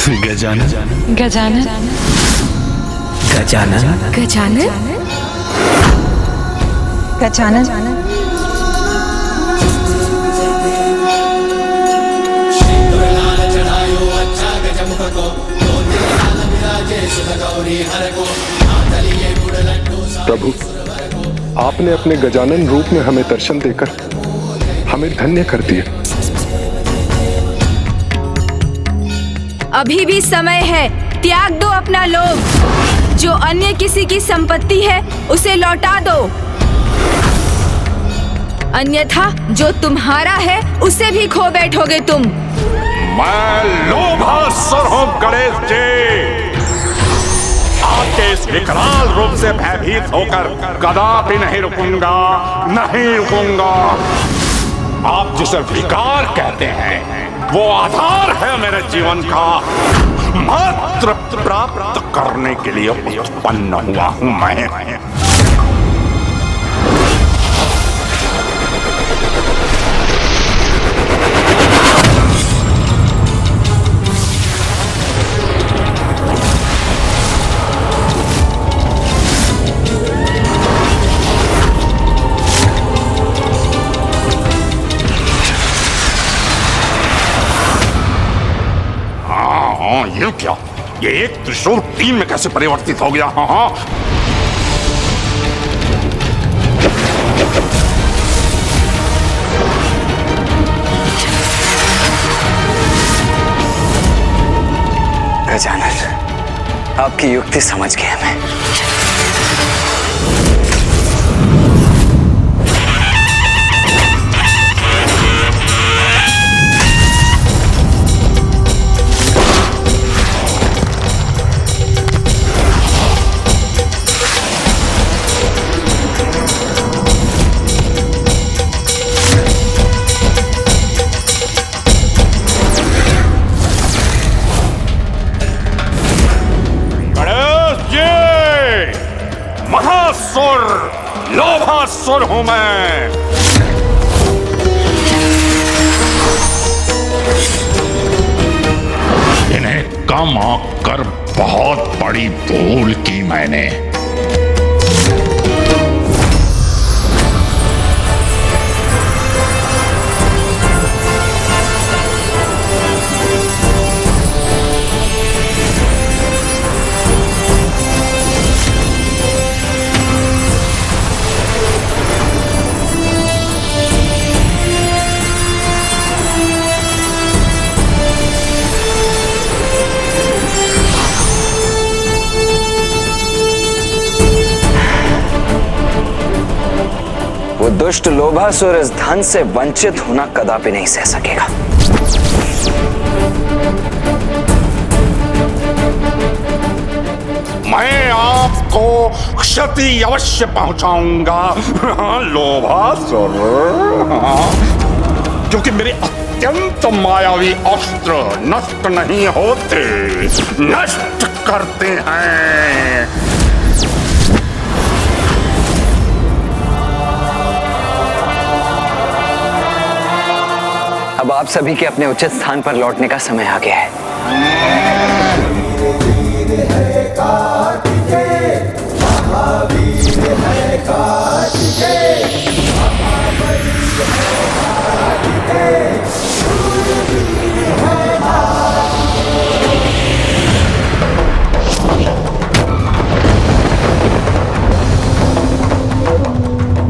गजानन गजानन गजानन गजानन गजानन प्रभु, आपने अपने गजानन रूप में हमें दर्शन देकर हमें धन्य कर दिया। अभी भी समय है, त्याग दो अपना लोभ। जो अन्य किसी की संपत्ति है उसे लौटा दो, अन्यथा जो तुम्हारा है उसे भी खो बैठोगे तुम। मैं लोभासुर हूँ गणेश जी। आपके इस विकराल रूप से भयभीत होकर कदापि नहीं रुकूंगा, नहीं रुकूंगा। आप जिसे विकार कहते हैं वो आधार है मेरे जीवन का। मात्र प्राप्त करने के लिए उत्पन्न हुआ हूं मैं। ये क्या? ये एक त्रिशूल 3 में कैसे परिवर्तित हो गया? हाँ गजानन, आपकी युक्ति समझ गया मैं। लोभासुर हूं मैं। इन्हें कम आंककर बहुत बड़ी भूल की मैंने। वो दुष्ट लोभासुर इस धन से वंचित होना कदापि नहीं सह सकेगा। मैं आपको क्षति अवश्य पहुंचाऊंगा लोभासुर, क्योंकि मेरे अत्यंत मायावी अस्त्र नष्ट नहीं होते, नष्ट करते हैं। अब आप सभी के अपने उचित स्थान पर लौटने का समय आ गया है।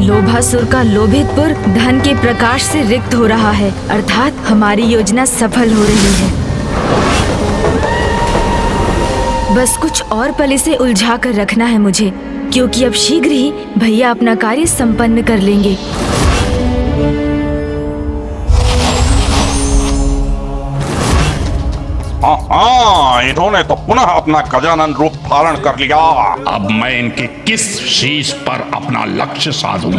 लोभासुर का लोभितपुर धन के प्रकाश से रिक्त हो रहा है, अर्थात हमारी योजना सफल हो रही है। बस कुछ और पल इसे उलझा कर रखना है मुझे, क्योंकि अब शीघ्र ही भैया अपना कार्य संपन्न कर लेंगे। इन्होंने तो पुनः अपना गजानन रूप धारण कर लिया। अब मैं इनके किस शीश पर अपना लक्ष्य साधूं?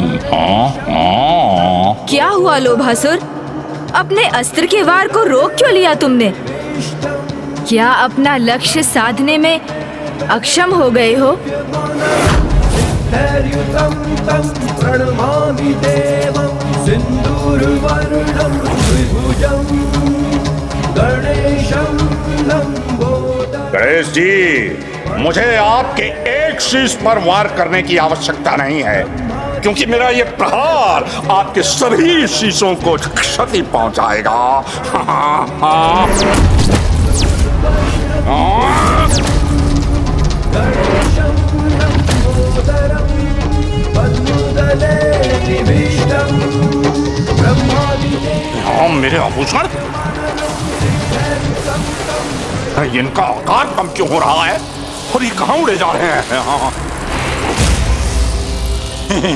क्या हुआ लोभासुर? अपने अस्त्र के वार को रोक क्यों लिया तुमने? क्या अपना लक्ष्य साधने में अक्षम हो गए हो? गणेशं लंबो गणेश जी, मुझे आपके एक शीश पर वार करने की आवश्यकता नहीं है, क्योंकि मेरा ये प्रहार आपके सभी शीशों को क्षति पहुंचाएगा। मेरे आभूषण, इनका आकार कम क्यों हो रहा है और ये कहां उड़े जा रहे हैं?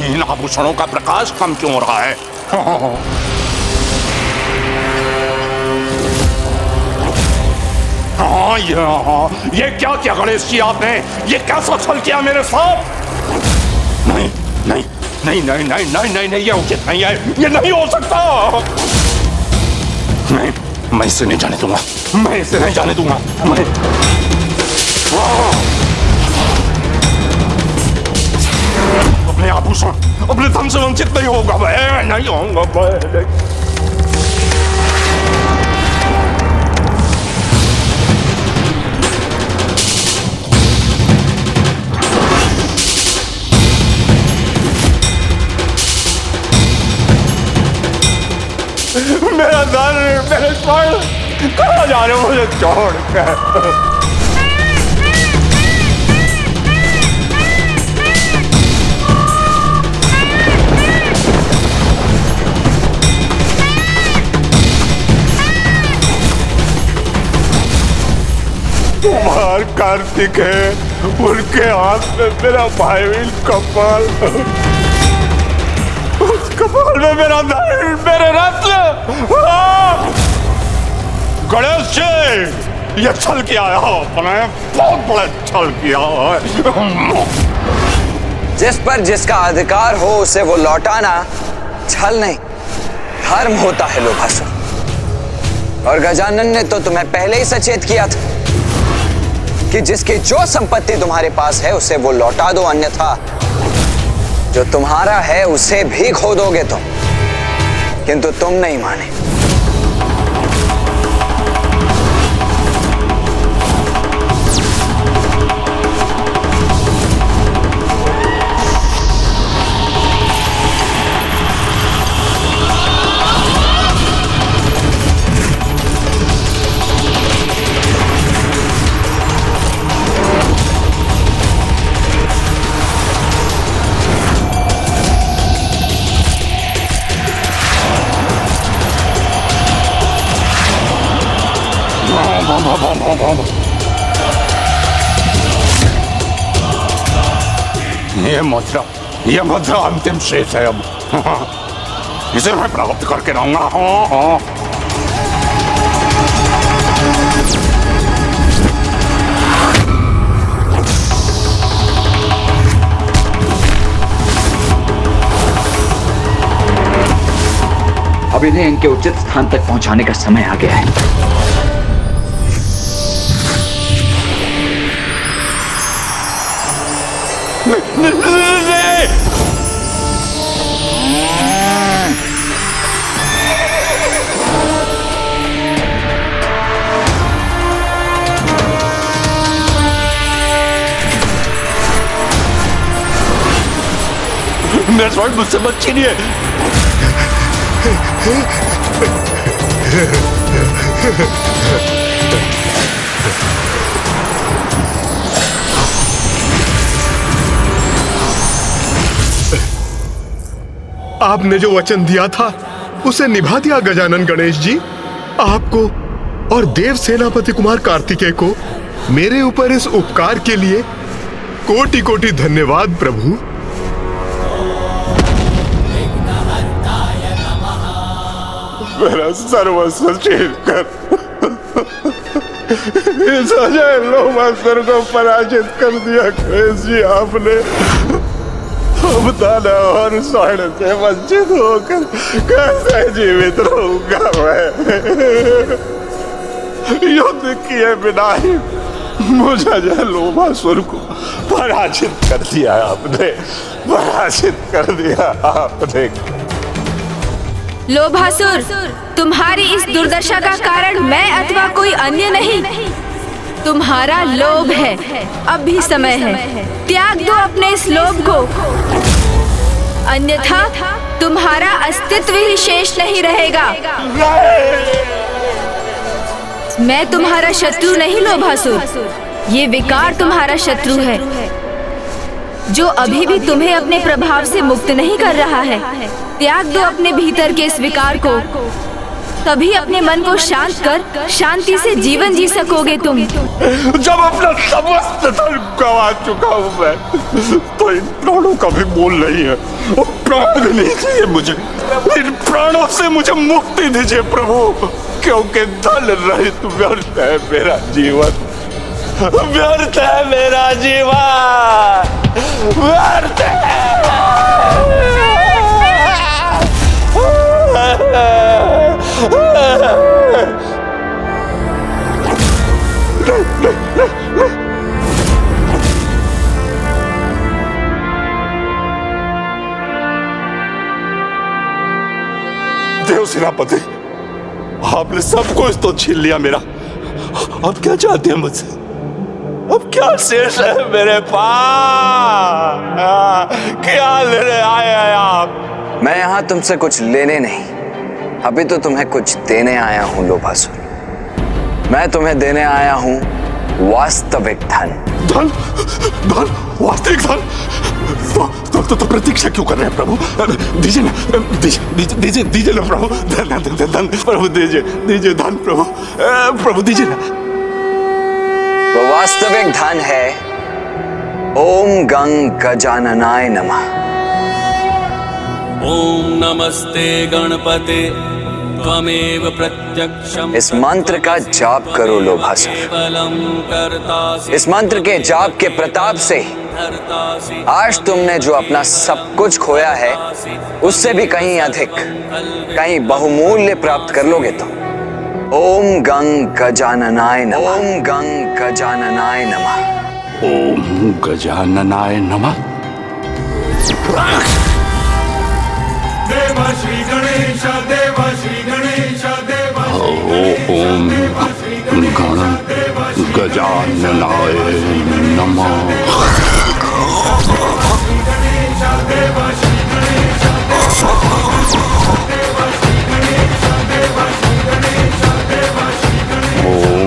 इन आभूषणों का प्रकाश कम क्यों हो रहा है? ये क्या किया गणेश जी आपने? ये कैसा छल किया मेरे साथ? नहीं नहीं नहीं नहीं नहीं नहीं नहीं नहीं, ये उचित नहीं है, ये नहीं हो सकता। नहीं, मैं इसे नहीं जाने दूंगा, मैं इसे नहीं जाने दूंगा। मैं अपने आभूषण, अपने धन से वंचित नहीं होगा, मैं नहीं होऊंगा। मेरा धन, मेरे स्वर्ण, कहाँ जा रहे हो मुझे छोड़ कर? कुमार कार्तिक है, उनके हाथ में मेरा भाईवील कपाल, उस कपाल में मेरा धन, मेरे रत्न। गणेश जी, ये छल किया है आपने, बहुत बड़ा छल किया है। जिस पर जिसका अधिकार हो उसे वो लौटाना छल नहीं, धर्म होता है लोभासुर। और गजानन ने तो तुम्हें पहले ही सचेत किया था कि जिसकी जो संपत्ति तुम्हारे पास है उसे वो लौटा दो, अन्यथा जो तुम्हारा है उसे भी खो दोगे तुम। किंतु तुम नहीं माने। ये मुद्रा अंतिम शेष है। अब इसे मैं प्राप्त करके रहूंगा। अब इन्हें इनके उचित स्थान तक पहुंचाने का समय आ गया है। मेरा स्वर्ण मुझसे मत छीनिए। आपने जो वचन दिया था उसे निभा दिया गजानन गणेश जी। आपको और देव सेनापति कुमार कार्तिकेय को मेरे ऊपर इस उपकार के लिए कोटि कोटि धन्यवाद प्रभु। मेरा सर्वस्व छीन कर इस अजय लोभासुर को पराजित कर दिया गणेश जी आपने। अब दाना और स्वर्ण से वंचित होकर कैसे जीवित रहूंगा मैं? युद्ध किए बिना ही मुझे अजय लोभासुर को पराजित कर दिया आपने, पराजित कर दिया आपने। लोभासुर, तुम्हारी इस दुर्दशा का कारण मैं अथवा कोई अन्य नहीं, तुम्हारा लोभ है। अब भी समय है, त्याग दो अपने इस लोभ को, अन्यथा तुम्हारा अस्तित्व ही शेष नहीं रहेगा। मैं तुम्हारा शत्रु नहीं लोभासुर, ये विकार तुम्हारा शत्रु है, जो अभी भी तुम्हें अपने प्रभाव से मुक्त नहीं कर रहा है। त्याग दो अपने भीतर के इस विकार को, तभी अपने मन को शांत कर शांति से जीवन जी सकोगे तुम। जब अपना समस्त धन गवा चुका हूँ मैं, तो इन प्राणों का भी मोल नहीं है। और प्राण नहीं चाहिए मुझे, इन प्राणों से मुझे मुक्ति दीजिए प्रभु, क्योंकि धन रहित व्यर्थ है मेरा जीवन, व्यर्थ है मेरा जीवन, व्यर्थ है। देव सेनापति, आपने सब कुछ तो छीन लिया मेरा, अब क्या चाहते हैं मुझसे? अब क्या शेष है मेरे पास? क्या लेने आए हैं आप? मैं यहाँ तुमसे कुछ लेने नहीं, अभी तो तुम्हें कुछ देने आया हूँ लोभासुर। मैं तुम्हें देने आया हूँ वास्तविक धन। धन? धन? वास्तविक धन? तो प्रतीक्षा क्यों कर रहे हैं प्रभु? दीजिए ना, दीजिए ना प्रभु, धन प्रभु, दीजिए धन प्रभु, प्रभु दीजिए ना। वो वास्तविक धन है ओम गंग गजाननाय नमः। ओम नमस्ते गणपते त्वमेव प्रत्यक्षम। इस मंत्र का जाप करो लोभासुर। केवलम कर्तासि इस मंत्र के जाप के प्रताप से धर्तासि। आज तुमने जो अपना सब कुछ खोया है उससे भी कहीं अधिक, कहीं बहुमूल्य प्राप्त कर लोगे तुम। ओम गंग गजाननाय नमः। ओम गंग गजाननाय नमः। ओम गजाननाय नमः। देव श्री गणेश, देव श्री गणेश, देव ओम गण गजाननाय नमः। ओम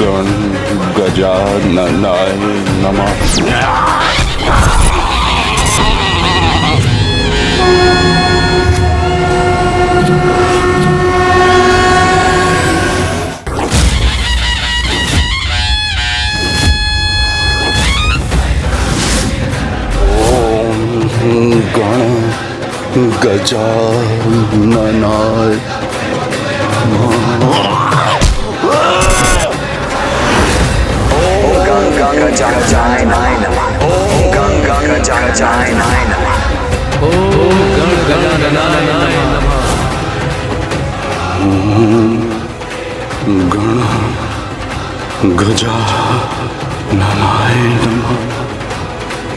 गण गजाननाय नमः। गण गजाननाय ओम गंग गजाननाय नमः। ओम गंग गजाननाय नमः। ओम गण गजाननाय नमः।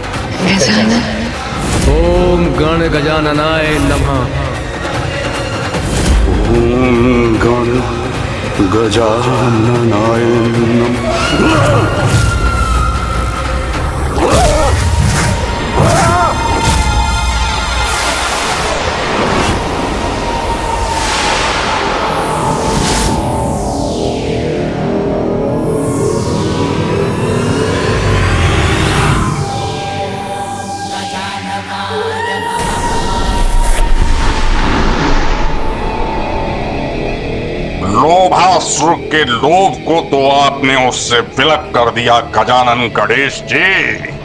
गण गजाननाय नमः। ओम गण गजाननाय नमः। ओम गण गजाननाय नमः। लोभासुर के लोभ को तो आपने उससे विलक कर दिया गजानन गणेश जी,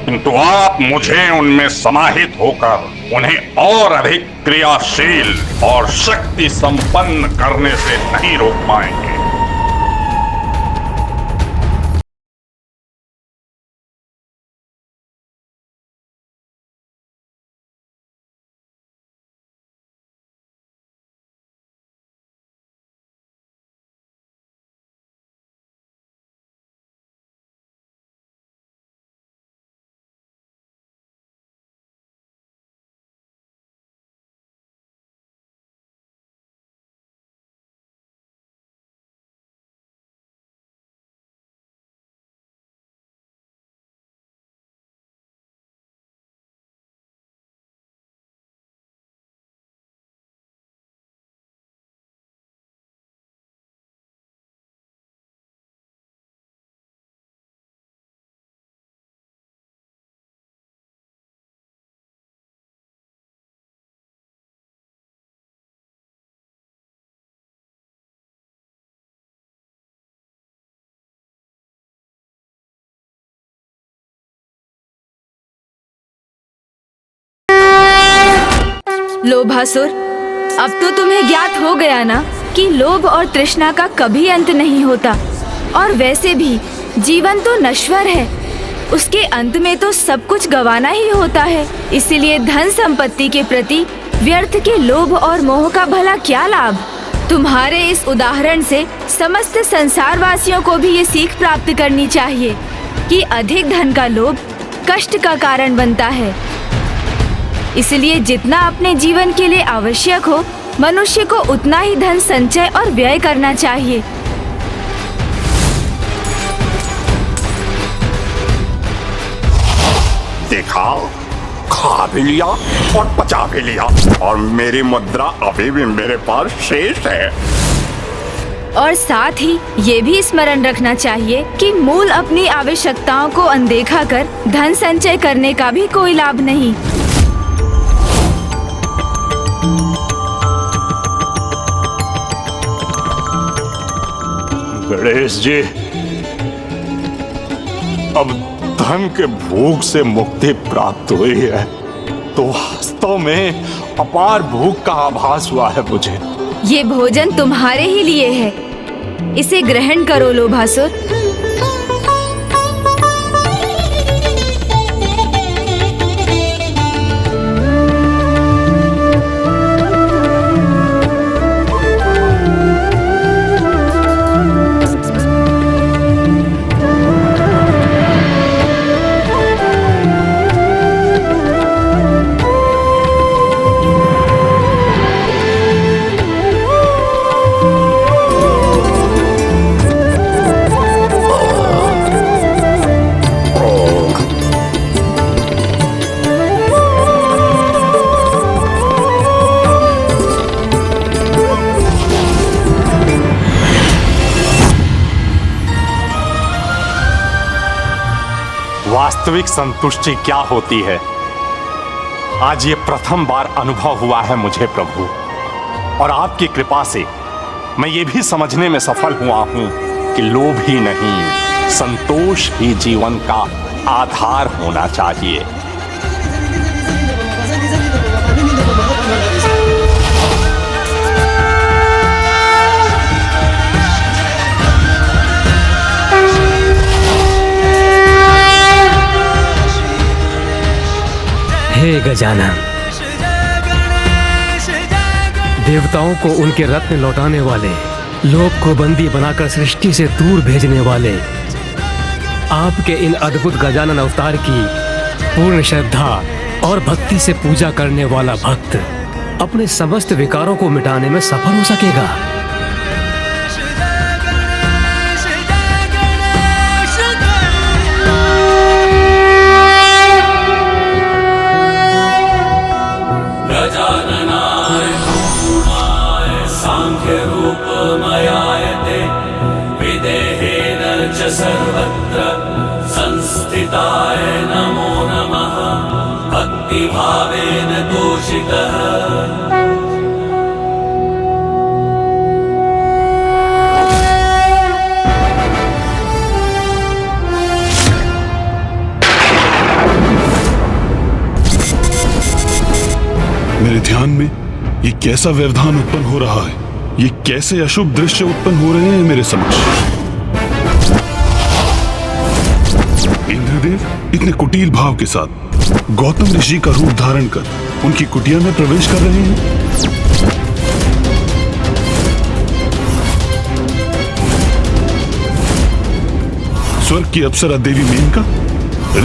किंतु आप मुझे उनमें समाहित होकर उन्हें और अधिक क्रियाशील और शक्ति संपन्न करने से नहीं रोक पाएंगे। लोभासुर, अब तो तुम्हें ज्ञात हो गया ना कि लोभ और तृष्णा का कभी अंत नहीं होता। और वैसे भी जीवन तो नश्वर है, उसके अंत में तो सब कुछ गंवाना ही होता है। इसीलिए धन संपत्ति के प्रति व्यर्थ के लोभ और मोह का भला क्या लाभ। तुम्हारे इस उदाहरण से समस्त संसार वासियों को भी ये सीख प्राप्त करनी चाहिए कि अधिक धन का लोभ कष्ट का कारण बनता है। इसलिए जितना अपने जीवन के लिए आवश्यक हो, मनुष्य को उतना ही धन संचय और व्यय करना चाहिए। देखा, खा भी लिया और पचा भी लिया, और मेरी मुद्रा अभी भी मेरे पास शेष है। और साथ ही ये भी स्मरण रखना चाहिए कि मूल अपनी आवश्यकताओं को अनदेखा कर धन संचय करने का भी कोई लाभ नहीं। गणेश जी, अब धन के भूख से मुक्ति प्राप्त हुई है तो वास्तव में अपार भूख का आभास हुआ है मुझे। ये भोजन तुम्हारे ही लिए है, इसे ग्रहण करो लोभासुर। वास्तविक संतुष्टि क्या होती है, आज ये प्रथम बार अनुभव हुआ है मुझे प्रभु। और आपकी कृपा से मैं ये भी समझने में सफल हुआ हूं कि लोभ ही नहीं, संतोष ही जीवन का आधार होना चाहिए। हे गजानन, देवताओं को उनके रत्न लौटाने वाले, लोभ को बंदी बनाकर सृष्टि से दूर भेजने वाले, आपके इन अद्भुत गजानन अवतार की पूर्ण श्रद्धा और भक्ति से पूजा करने वाला भक्त अपने समस्त विकारों को मिटाने में सफल हो सकेगा। सर्वत्र संस्थिताय नमो नमः। भक्ति भावेन तोषितः मेरे ध्यान में ये कैसा व्यवधान उत्पन्न हो रहा है, ये कैसे अशुभ दृश्य उत्पन्न हो रहे हैं मेरे समक्ष। इंद्रदेव इतने कुटिल भाव के साथ गौतम ऋषि का रूप धारण कर उनकी कुटिया में प्रवेश कर रहे हैं। स्वर्ग की अप्सरा देवी मेनका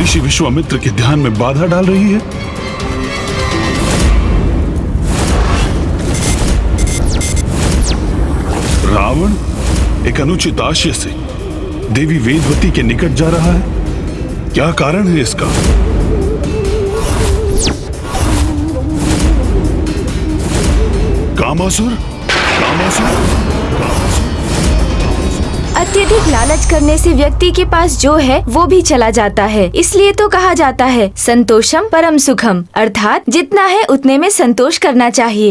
ऋषि विश्वामित्र के ध्यान में बाधा डाल रही है। रावण एक अनुचित आशय से देवी वेदवती के निकट जा रहा है। क्या कारण है इसका? कामासुर, अत्यधिक लालच करने से व्यक्ति के पास जो है वो भी चला जाता है। इसलिए तो कहा जाता है संतोषम परम सुखम, अर्थात जितना है उतने में संतोष करना चाहिए।